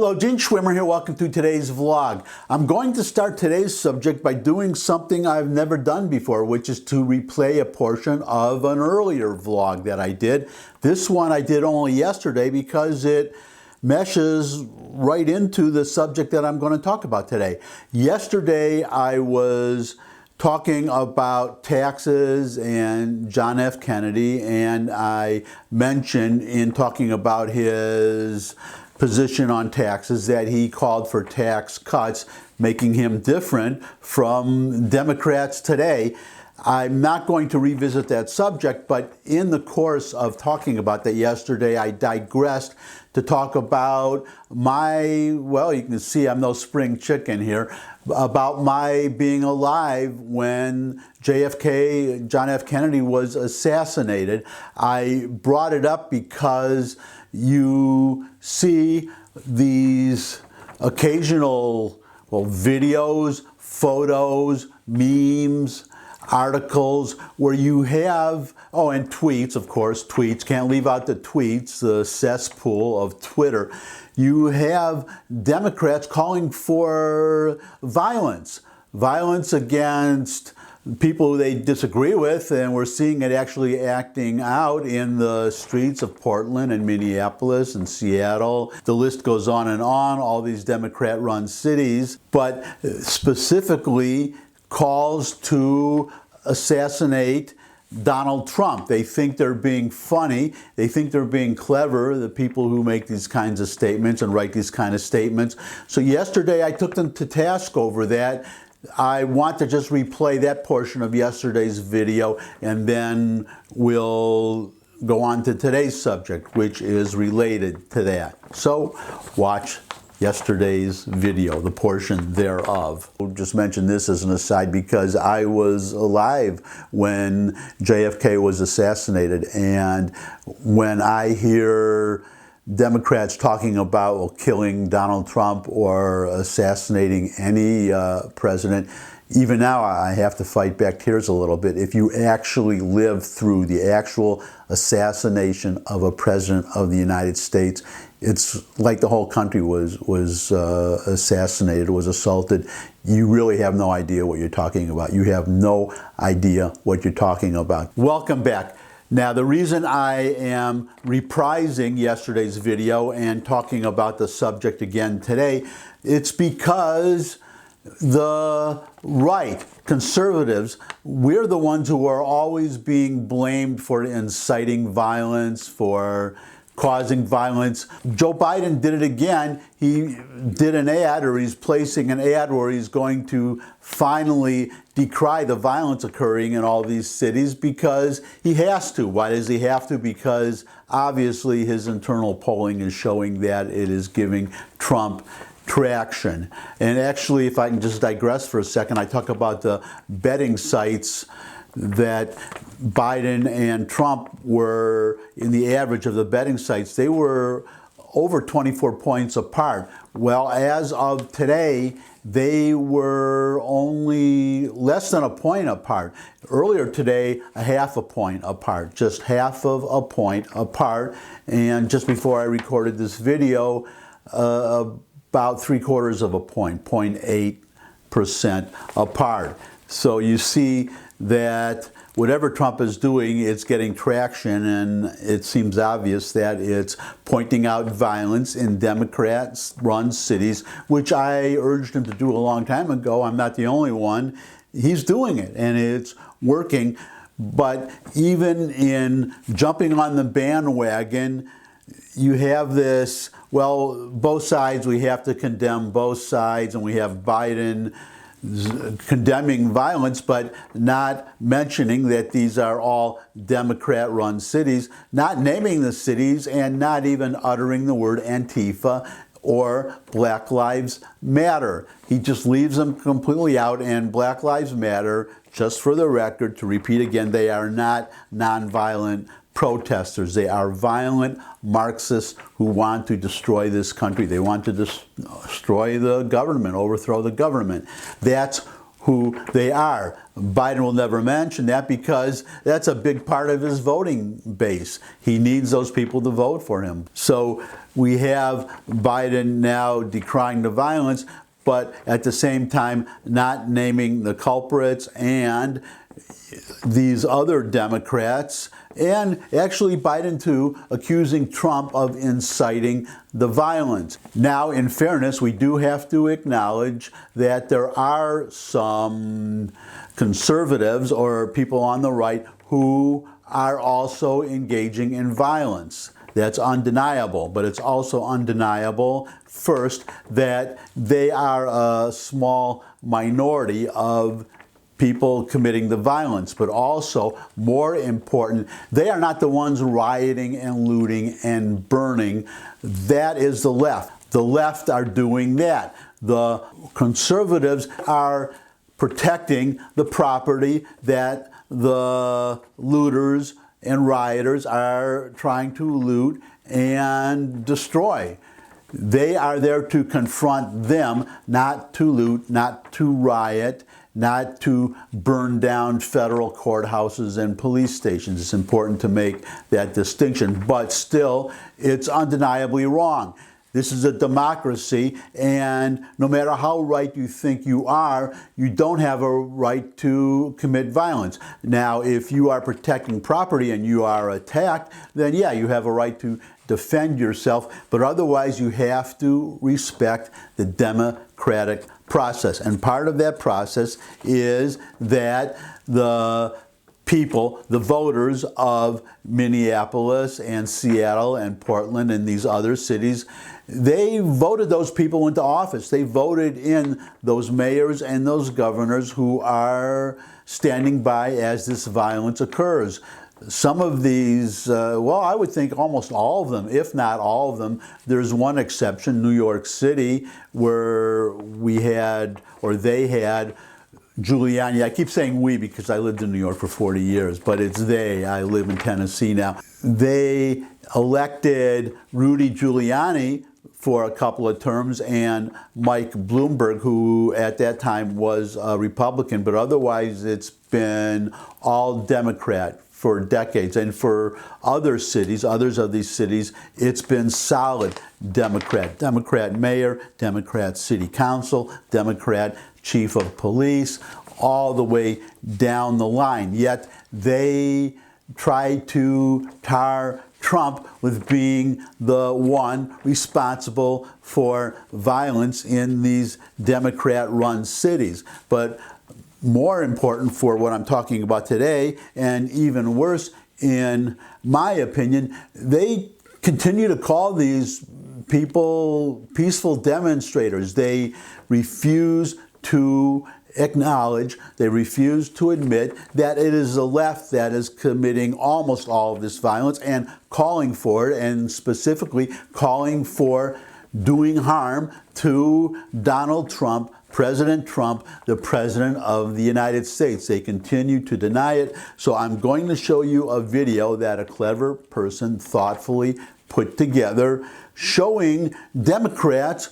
Hello, Gene Schwimmer here. Welcome to today's vlog. I'm going to start today's subject by doing something I've never done before, which is to replay a portion of an earlier vlog that I did. This one I did only yesterday because it meshes right into the subject that I'm going to talk about today. Yesterday I was talking about taxes and John F. Kennedy, and I mentioned in talking about his position on taxes that he called for tax cuts, making him different from Democrats today. I'm not going to revisit that subject, but in the course of talking about that yesterday, I digressed to talk about my, well, you can see I'm no spring chicken here, about my being alive when JFK, John F. Kennedy, was assassinated. I brought it up because you see these occasional, videos, photos, memes, articles where you have, and tweets, of course, tweets, can't leave out the tweets, the cesspool of Twitter. You have Democrats calling for violence against people they disagree with, and we're seeing it actually acting out in the streets of Portland and Minneapolis and Seattle. The list goes on and on, all these Democrat-run cities, but specifically calls to assassinate Donald Trump. They think they're being funny. They think they're being clever, the people who make these kinds of statements and write these kind of statements. So yesterday I took them to task over that. I want to just replay that portion of yesterday's video, and then we'll go on to today's subject, which is related to that. So watch yesterday's video, the portion thereof. I'll just mention this as an aside because I was alive when JFK was assassinated, and when I hear Democrats talking about killing Donald Trump or assassinating any president, even now I have to fight back tears a little bit. If you actually live through the actual assassination of a president of the United States, it's like the whole country was assassinated, was assaulted. You really have no idea what you're talking about. You have no idea what you're talking about. Welcome back. Now, the reason I am reprising yesterday's video and talking about the subject again today, it's because the right, conservatives, we're the ones who are always being blamed for inciting violence, for causing violence. Joe Biden did it again. He did an ad, or he's placing an ad where he's going to finally decry the violence occurring in all these cities because he has to. Why does he have to? Because obviously his internal polling is showing that it is giving Trump traction. And actually, if I can just digress for a second, I talk about the betting sites that Biden and Trump were, in the average of the betting sites, they were over 24 points apart. Well, as of today, they were only less than a point apart. Earlier today, a half a point apart, just half of a point apart. And just before I recorded this video, about 3/4 of a point, 0.8% apart. So you see that whatever Trump is doing, it's getting traction, and it seems obvious that it's pointing out violence in Democrat-run cities, which I urged him to do a long time ago. I'm not the only one. He's doing it, and it's working. But even in jumping on the bandwagon, you have this, both sides, we have to condemn both sides, and we have Biden condemning violence, but not mentioning that these are all Democrat-run cities, not naming the cities, and not even uttering the word Antifa or Black Lives Matter. He just leaves them completely out, and Black Lives Matter, just for the record, to repeat again, they are not nonviolent protesters. They are violent Marxists who want to destroy this country. They want to destroy the government, overthrow the government. That's who they are. Biden will never mention that because that's a big part of his voting base. He needs those people to vote for him. So we have Biden now decrying the violence, but at the same time not naming the culprits and these other Democrats, and actually Biden too, accusing Trump of inciting the violence. Now, in fairness, we do have to acknowledge that there are some conservatives or people on the right who are also engaging in violence. That's undeniable, but it's also undeniable, first, that they are a small minority of people committing the violence, but also, more important, they are not the ones rioting and looting and burning. That is the left. The left are doing that. The conservatives are protecting the property that the looters and rioters are trying to loot and destroy. They are there to confront them, not to loot, not to riot, not to burn down federal courthouses and police stations. It's important to make that distinction, but still, it's undeniably wrong. This is a democracy, and no matter how right you think you are, you don't have a right to commit violence. Now, if you are protecting property and you are attacked, then yeah, you have a right to defend yourself, but otherwise you have to respect the democratic process. And part of that process is that the people, the voters of Minneapolis and Seattle and Portland and these other cities, they voted those people into office. They voted in those mayors and those governors who are standing by as this violence occurs. Some of these, well, I would think almost all of them, if not all of them. There's one exception, New York City, where we had, or they had, Giuliani. I keep saying we because I lived in New York for 40 years, but it's they. I live in Tennessee now. They elected Rudy Giuliani for a couple of terms and Mike Bloomberg, who at that time was a Republican, but otherwise it's been all Democrat for decades. And for other cities, others of these cities, it's been solid Democrat. Democrat mayor, Democrat city council, Democrat chief of police, all the way down the line. Yet they try to tar Trump with being the one responsible for violence in these Democrat-run cities. But more important for what I'm talking about today, and even worse, in my opinion, they continue to call these people peaceful demonstrators. They refuse to acknowledge, they refuse to admit that it is the left that is committing almost all of this violence and calling for it, and specifically calling for doing harm to Donald Trump, President Trump, the President of the United States. They continue to deny it. So I'm going to show you a video that a clever person thoughtfully put together showing Democrats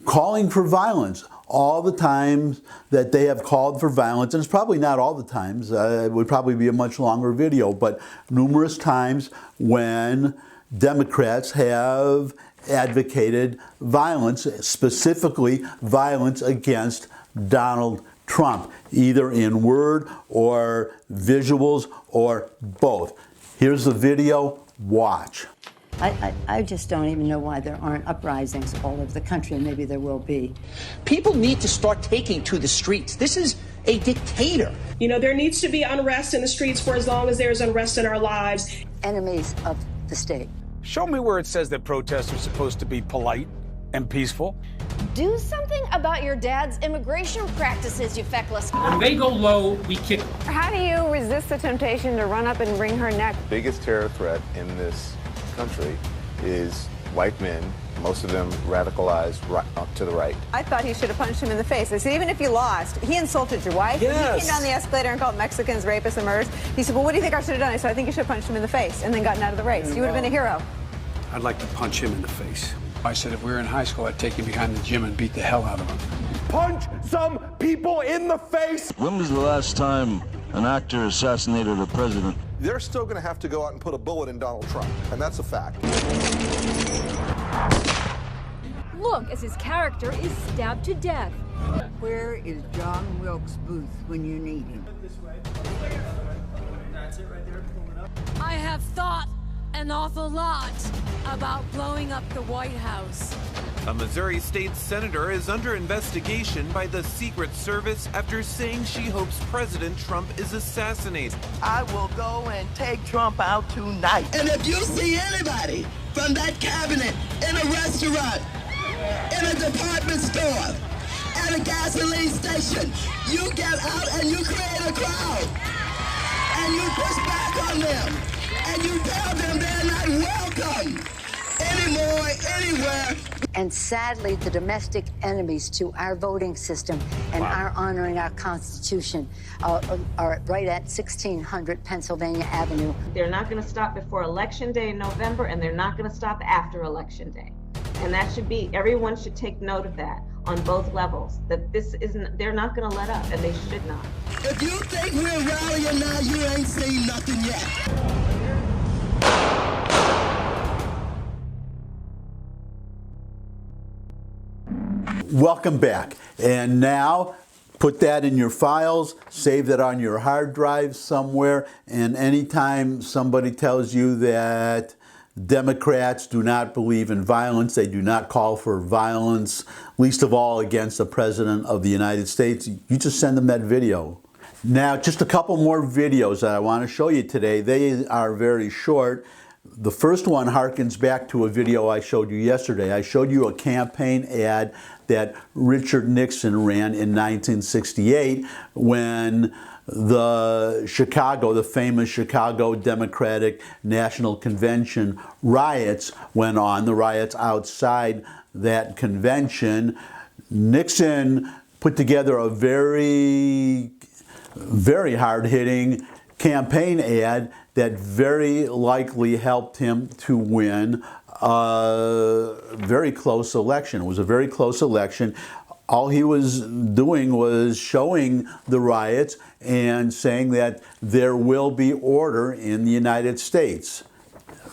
calling for violence. All the times that they have called for violence, and it's probably not all the times, it would probably be a much longer video, but numerous times when Democrats have advocated violence, specifically violence against Donald Trump, either in word or visuals or both. Here's the video, watch. I just don't even know why there aren't uprisings all over the country, and maybe there will be. People need to start taking to the streets. This is a dictator. You know, there needs to be unrest in the streets for as long as there's unrest in our lives. Enemies of the state. Show me where it says that protests are supposed to be polite and peaceful. Do something about your dad's immigration practices, you feckless. When they go low, we kick them. How do you resist the temptation to run up and wring her neck? The biggest terror threat in this country is white men, most of them radicalized right, to the right. I thought he should have punched him in the face. I said, even if you lost, he insulted your wife. Yes. He came down the escalator and called Mexicans rapists and murderers. He said, well, what do you think I should have done? I said, I think you should have punched him in the face and then gotten out of the race. You would have been a hero. I'd like to punch him in the face. I said if we were in high school, I'd take him behind the gym and beat the hell out of him. punch some people in the face. When was the last time an actor assassinated a president? They're still going to have to go out and put a bullet in Donald Trump, and that's a fact. Look as his character is stabbed to death. Where is John Wilkes Booth when you need him? I have thought an awful lot about blowing up the White House. A Missouri state senator is under investigation by the Secret Service after saying she hopes President Trump is assassinated. I will go and take Trump out tonight. And if you see anybody from that cabinet in a restaurant, in a department store, at a gasoline station, you get out and you create a crowd. And you push back on them. And you tell them they're not welcome anymore, anywhere. And sadly, the domestic enemies to our voting system and our honoring our Constitution are right at 1600 Pennsylvania Avenue. They're not going to stop before Election Day in November, and they're not going to stop after Election Day. And that should be, everyone should take note of that on both levels, that this isn't, they're not going to let up, and they should not. If you think we're rallying now, you ain't seen nothing yet. Welcome back. And now put that in your files, save that on your hard drive somewhere, and anytime somebody tells you that Democrats do not believe in violence, they do not call for violence, least of all against the President of the United States, you just send them that video. Now, just a couple more videos that I want to show you today. They are very short. The first one harkens back to a video I showed you yesterday. I showed you a campaign ad that Richard Nixon ran in 1968 when the famous Chicago Democratic National Convention riots went on, the riots outside that convention. Nixon put together a very hard-hitting campaign ad that very likely helped him to win a very close election. It was a very close election. All he was doing was showing the riots and saying that there will be order in the United States.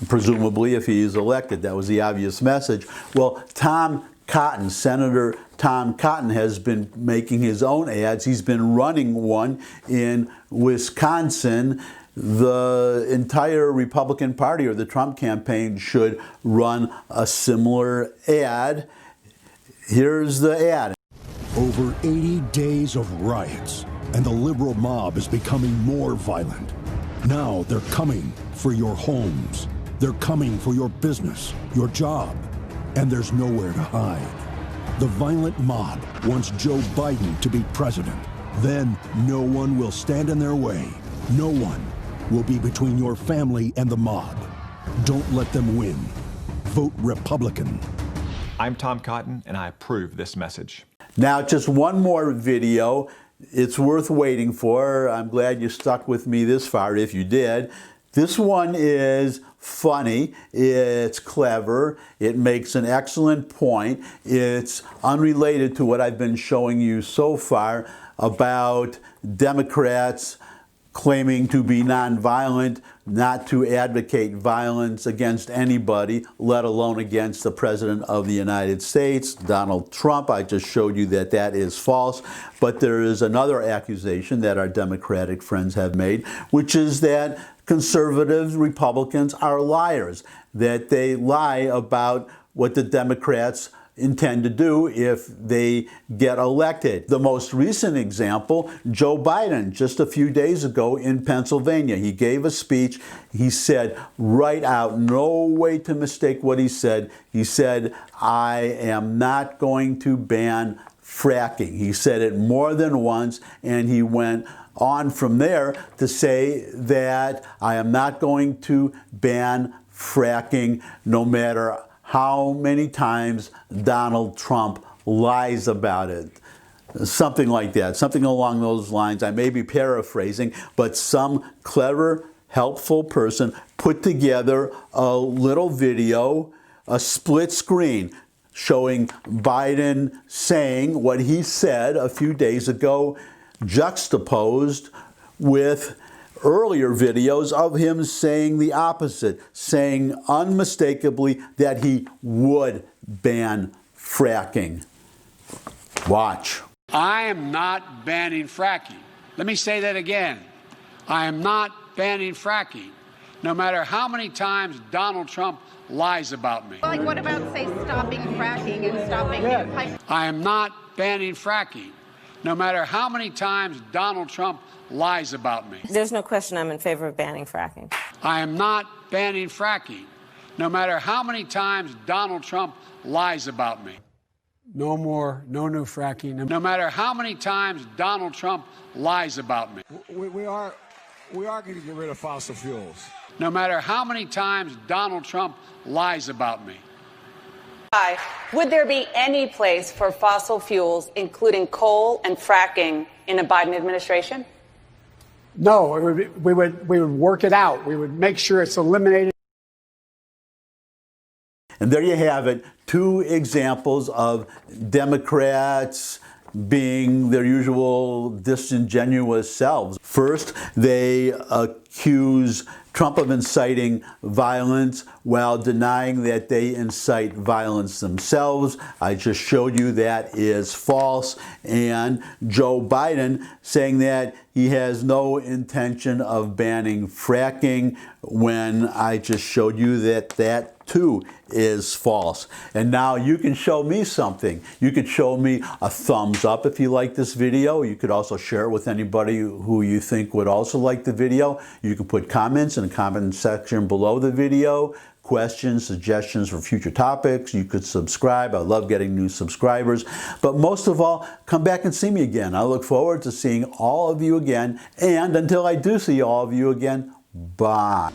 Presumably, if he is elected, that was the obvious message. Well, Tom Cotton, Senator Tom Cotton, has been making his own ads. He's been running one in Wisconsin. The entire Republican Party or the Trump campaign should run a similar ad. Here's the ad. Over 80 days of riots, and the liberal mob is becoming more violent. Now they're coming for your homes. They're coming for your business, your job, and there's nowhere to hide. The violent mob wants Joe Biden to be president. Then no one will stand in their way. No one will be between your family and the mob. Don't let them win. Vote Republican. I'm Tom Cotton, and I approve this message. Now, just one more video. It's worth waiting for. I'm glad you stuck with me this far, if you did. This one is funny, it's clever, it makes an excellent point. It's unrelated to what I've been showing you so far about Democrats claiming to be nonviolent, not to advocate violence against anybody, let alone against the President of the United States, Donald Trump. I just showed you that that is false. But there is another accusation that our Democratic friends have made, which is that conservative Republicans are liars, that they lie about what the Democrats intend to do if they get elected. The most recent example, Joe Biden, just a few days ago in Pennsylvania. He gave a speech. He said right out, no way to mistake what he said. He said, I am not going to ban fracking. He said it more than once, and he went on from there to say that I am not going to ban fracking no matter how many times Donald Trump lies about it. Something like that, something along those lines. I may be paraphrasing, but some clever, helpful person put together a little video, a split screen, showing Biden saying what he said a few days ago, juxtaposed with earlier videos of him saying the opposite, saying unmistakably that he would ban fracking. Watch. I am not banning fracking. Let me say that again. I am not banning fracking, no matter how many times Donald Trump lies about me. Like, what about, say, stopping fracking and stopping new pipe? I am not banning fracking, no matter how many times Donald Trump lies about me. There's no question I'm in favor of banning fracking. I am not banning fracking, no matter how many times Donald Trump lies about me. No new fracking, no matter how many times Donald Trump lies about me. We are going to get rid of fossil fuels. No matter how many times Donald Trump lies about me. Would there be any place for fossil fuels, including coal and fracking, in a Biden administration? No, we would work it out. We would make sure it's eliminated. And there you have it, two examples of Democrats being their usual disingenuous selves. First, they accuse Trump of inciting violence while denying that they incite violence themselves. I just showed you that is false. And Joe Biden saying that he has no intention of banning fracking when I just showed you that that too is false. And now you can show me something. You could show me a thumbs up if you like this video. You could also share it with anybody who you think would also like the video. You can put comments in the comment section below the video, questions, suggestions for future topics. You could subscribe. I love getting new subscribers. But most of all, come back and see me again. I look forward to seeing all of you again. And until I do see all of you again, bye.